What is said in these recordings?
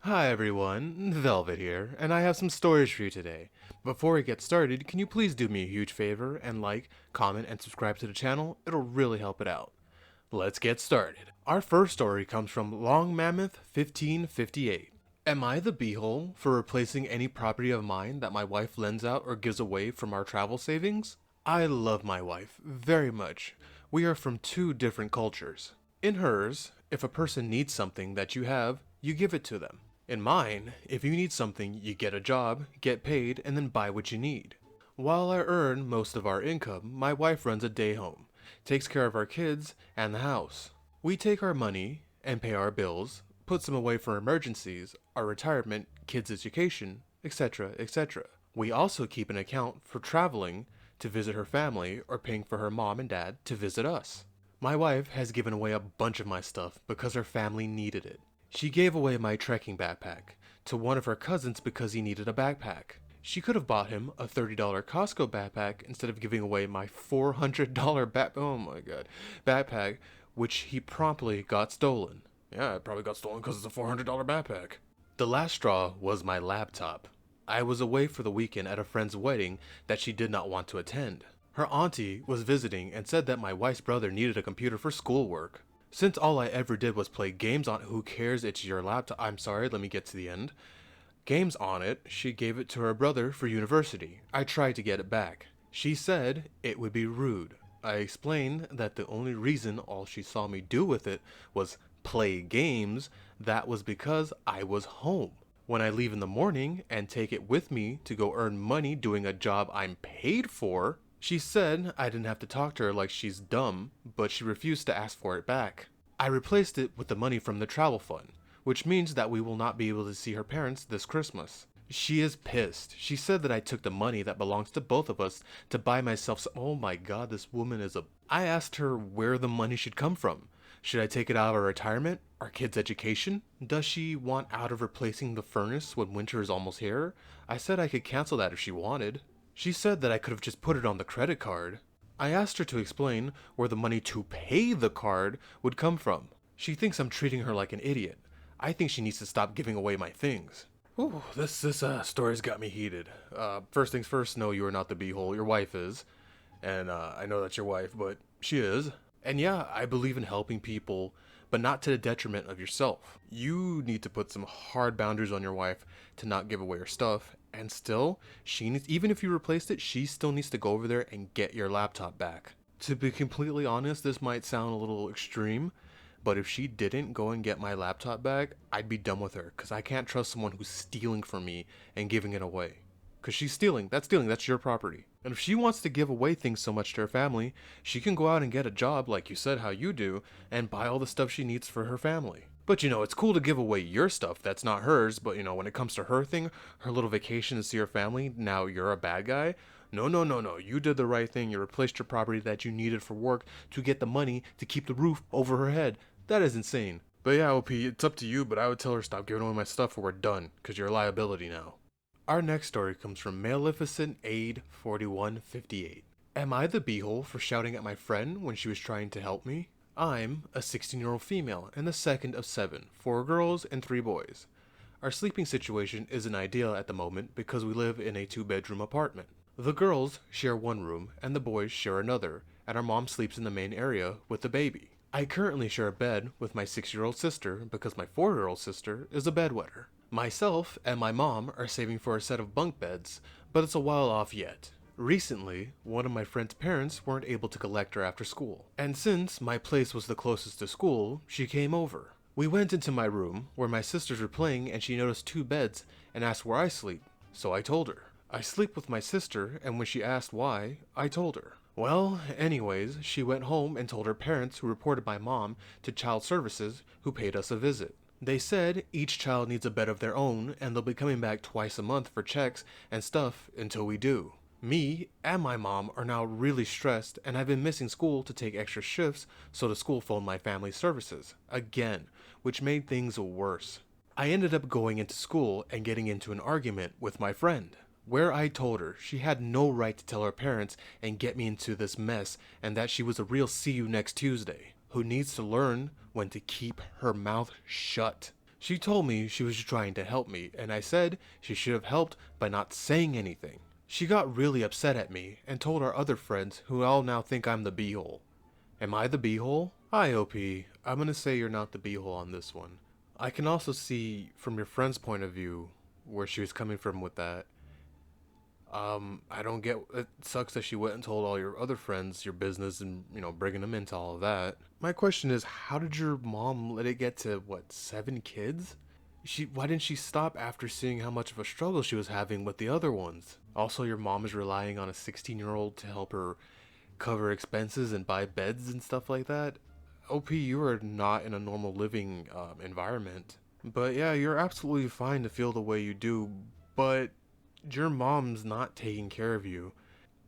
Hi everyone, Velvet here, and I have some stories for you today. Before we get started, can you please do me a huge favor and like, comment, and subscribe to the channel? It'll really help it out. Let's get started. Our first story comes from Long Mammoth 1558. Am I the beehole for replacing any property of mine that my wife lends out or gives away from our travel savings? I love my wife very much. We are from two different cultures. In hers, if a person needs something that you have, you give it to them. In mine, if you need something, you get a job, get paid, and then buy what you need. While I earn most of our income, my wife runs a day home, takes care of our kids and the house. We take our money and pay our bills, put some away for emergencies, our retirement, kids' education, etc., etc. We also keep an account for traveling to visit her family or paying for her mom and dad to visit us. My wife has given away a bunch of my stuff because her family needed it. She gave away my trekking backpack to one of her cousins because he needed a backpack. She could have bought him a $30 Costco backpack instead of giving away my $400 backpack, which he promptly got stolen. Yeah, it probably got stolen because it's a $400 backpack. The last straw was my laptop. I was away for the weekend at a friend's wedding that she did not want to attend. Her auntie was visiting and said that my wife's brother needed a computer for schoolwork. Since all I ever did was play games on it, who cares, it's your laptop. I'm sorry, let me get to the end. Games on it, she gave it to her brother for university. I tried to get it back. She said it would be rude. I explained that the only reason all she saw me do with it was play games. That was because I was home. When I leave in the morning and take it with me to go earn money doing a job I'm paid for, she said I didn't have to talk to her like she's dumb, but she refused to ask for it back. I replaced it with the money from the travel fund, which means that we will not be able to see her parents this Christmas. She is pissed. She said that I took the money that belongs to both of us to buy myself some. Oh my god, this woman is a. I asked her where the money should come from. Should I take it out of our retirement? Our kids' education? Does she want out of replacing the furnace when winter is almost here? I said I could cancel that if she wanted. She said that I could have just put it on the credit card. I asked her to explain where the money to pay the card would come from. She thinks I'm treating her like an idiot. I think she needs to stop giving away my things. Ooh, this story's got me heated. First things first, no, you are not the beehole. Your wife is. And I know that's your wife, but she is. And yeah, I believe in helping people, but not to the detriment of yourself. You need to put some hard boundaries on your wife to not give away her stuff. And still, she needs, even if you replaced it, she still needs to go over there and get your laptop back. To be completely honest, this might sound a little extreme, but if she didn't go and get my laptop back, I'd be done with her, because I can't trust someone who's stealing from me and giving it away. Because she's stealing, that's your property. And if she wants to give away things so much to her family, she can go out and get a job, like you said how you do, and buy all the stuff she needs for her family. But it's cool to give away your stuff that's not hers, but when it comes to her thing, her little vacation to see her family, now you're a bad guy? No, no, no, no. You did the right thing. You replaced your property that you needed for work to get the money to keep the roof over her head. That is insane. But yeah, OP, it's up to you, but I would tell her stop giving away my stuff or we're done, because you're a liability now. Our next story comes from Maleficent Aid 4158. Am I the beehole for shouting at my friend when she was trying to help me? I'm a 16-year-old female and the second of 7, 4 girls and 3 boys. Our sleeping situation isn't ideal at the moment because we live in a 2-bedroom apartment. The girls share one room and the boys share another, and our mom sleeps in the main area with the baby. I currently share a bed with my 6-year-old sister because my 4-year-old sister is a bedwetter. Myself and my mom are saving for a set of bunk beds, but it's a while off yet. Recently, one of my friend's parents weren't able to collect her after school, and since my place was the closest to school, she came over. We went into my room, where my sisters were playing, and she noticed 2 beds and asked where I sleep, so I told her. I sleep with my sister, and when she asked why, I told her. Well, anyways, she went home and told her parents, who reported my mom to child services, who paid us a visit. They said each child needs a bed of their own, and they'll be coming back twice a month for checks and stuff until we do. Me and my mom are now really stressed, and I've been missing school to take extra shifts, so the school phoned my family services, again, which made things worse. I ended up going into school and getting into an argument with my friend, where I told her she had no right to tell her parents and get me into this mess, and that she was a real see you next Tuesday, who needs to learn when to keep her mouth shut. She told me she was trying to help me, and I said she should have helped by not saying anything. She got really upset at me and told our other friends, who all now think I'm the beehole. Am I the beehole? Hi, OP. I'm gonna say you're not the beehole on this one. I can also see from your friend's point of view where she was coming from with that. I don't get. It sucks that she went and told all your other friends your business and, bringing them into all of that. My question is, how did your mom let it get to, what, 7 kids? Why didn't she stop after seeing how much of a struggle she was having with the other ones? Also, your mom is relying on a 16-year-old to help her cover expenses and buy beds and stuff like that. OP, you are not in a normal living environment. But yeah, you're absolutely fine to feel the way you do, but your mom's not taking care of you.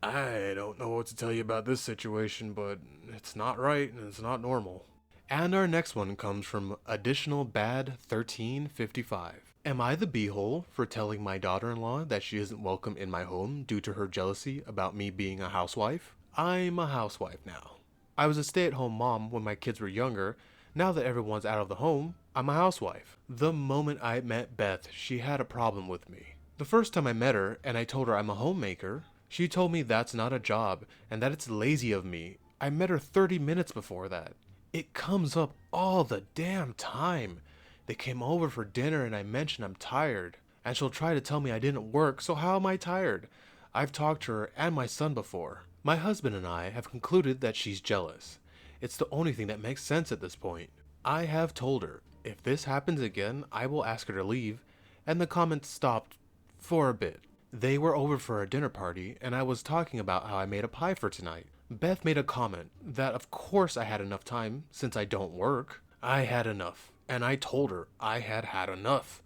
I don't know what to tell you about this situation, but it's not right and it's not normal. And our next one comes from Additional Bad 1355. Am I the beehole for telling my daughter-in-law that she isn't welcome in my home due to her jealousy about me being a housewife? I'm a housewife now. I was a stay-at-home mom when my kids were younger. Now that everyone's out of the home, I'm a housewife. The moment I met Beth, she had a problem with me. The first time I met her and I told her I'm a homemaker, she told me that's not a job and that it's lazy of me. I met her 30 minutes before that. It comes up all the damn time. They came over for dinner and I mentioned I'm tired. And she'll try to tell me I didn't work, so how am I tired? I've talked to her and my son before. My husband and I have concluded that she's jealous. It's the only thing that makes sense at this point. I have told her, if this happens again, I will ask her to leave, and the comments stopped for a bit. They were over for a dinner party, and I was talking about how I made a pie for tonight. Beth made a comment that of course I had enough time since I don't work. I had enough, and I told her I had had enough.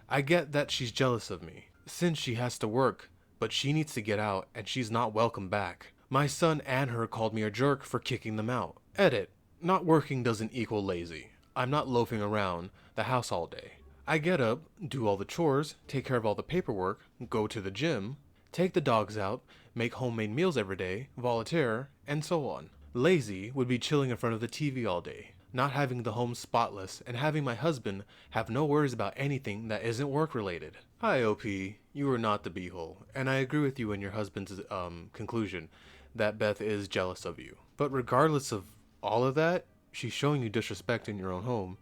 I get that she's jealous of me, since she has to work, but she needs to get out and she's not welcome back. My son and her called me a jerk for kicking them out. Edit. Not working doesn't equal lazy. I'm not loafing around the house all day. I get up, do all the chores, take care of all the paperwork, go to the gym, take the dogs out, make homemade meals every day, volunteer, and so on. Lazy would be chilling in front of the TV all day, not having the home spotless, and having my husband have no worries about anything that isn't work related. Hi OP, you are not the beehole, and I agree with you in your husband's conclusion that Beth is jealous of you. But regardless of all of that, she's showing you disrespect in your own home.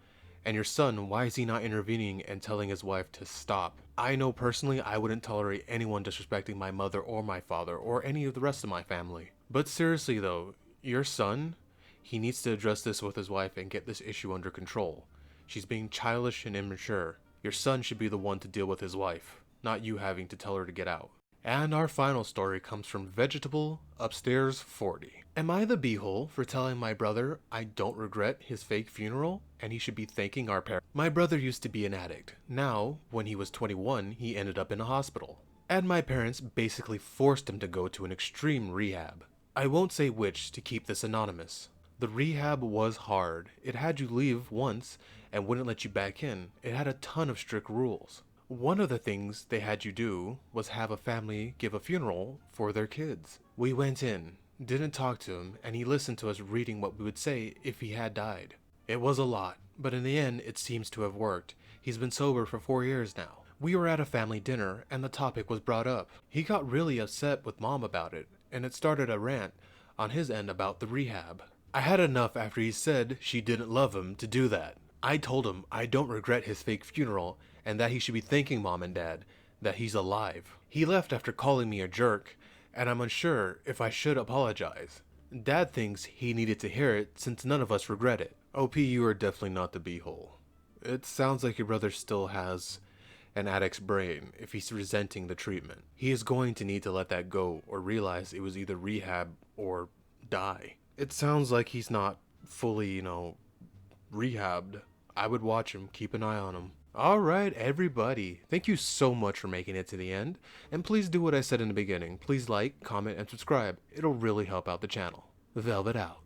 And your son, why is he not intervening and telling his wife to stop? I know personally I wouldn't tolerate anyone disrespecting my mother or my father or any of the rest of my family. But seriously though, your son, he needs to address this with his wife and get this issue under control. She's being childish and immature. Your son should be the one to deal with his wife, not you having to tell her to get out. And our final story comes from Vegetable Upstairs 40. Am I the beehole for telling my brother I don't regret his fake funeral and he should be thanking our parents? My brother used to be an addict. Now, when he was 21, he ended up in a hospital. And my parents basically forced him to go to an extreme rehab. I won't say which to keep this anonymous. The rehab was hard. It had you leave once and wouldn't let you back in. It had a ton of strict rules. One of the things they had you do was have a family give a funeral for their kids. We went in, didn't talk to him, and he listened to us reading what we would say if he had died. It was a lot, but in the end it seems to have worked. He's been sober for 4 years now. We were at a family dinner and the topic was brought up. He got really upset with mom about it, and it started a rant on his end about the rehab. I had enough after he said she didn't love him to do that. I told him I don't regret his fake funeral and that he should be thanking mom and dad that he's alive. He left after calling me a jerk, and I'm unsure if I should apologize. Dad thinks he needed to hear it since none of us regret it. OP, you are definitely not the beehole. It sounds like your brother still has an addict's brain if he's resenting the treatment. He is going to need to let that go or realize it was either rehab or die. It sounds like he's not fully, rehabbed. I would watch him, keep an eye on him. Alright, everybody. Thank you so much for making it to the end. And please do what I said in the beginning. Please like, comment, and subscribe. It'll really help out the channel. Velvet out.